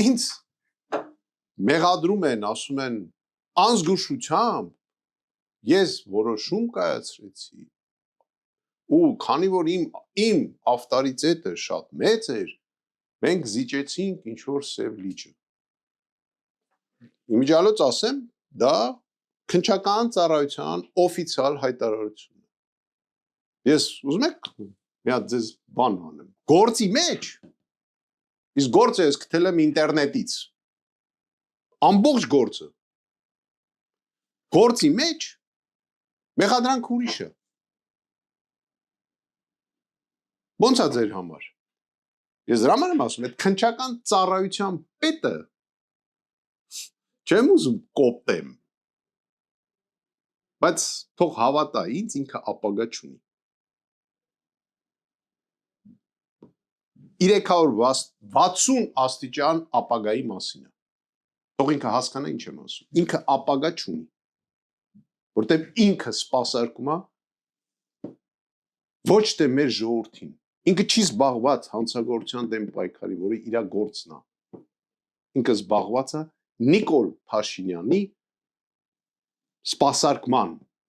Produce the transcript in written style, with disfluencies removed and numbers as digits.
ինձ մեղադրում են, ասում են անզգուշությամբ ես որոշում կայացրեցի ու քանի որ իմ ավտորիտետը շատ մեծ էր, մենք զիջեցինք ինչ որ սև լիճը։ Իմիջիալոց ասեմ, դա քննչական ծառայության օֆիցիալ հայտարարություն է։ Ես ուզում եք մի հատ ձեզ բան անեմ։ Գործի մեջ իսկ գործը ես գտել եմ ինտերնետից։ Ամբողջ գործի մեջ մեղադրանք ուրիշը։ Ոնց է ձեր համար։ Ես դրա համար եմ ասում, այդ քննչական ծառայության պետը չեմ ուզում կոպտեմ, բայց թող հավատա ինձ, ինքը ապագա չունի։ 360 աստիճան ապագայի մասին է։ Թող ինքը հասկանա ինչ եմ ասում։ Ինքը ապագա չունի, որտեղ ինքը սպասարկում է ոչ թե մեր ժողովրդին։ Ինքը չի զբաղված հանցագործության դեմ պայքարի, որը իր գործն է։ Ինքը զբաղված է Նիկոլ Փաշինյանի սպասարկման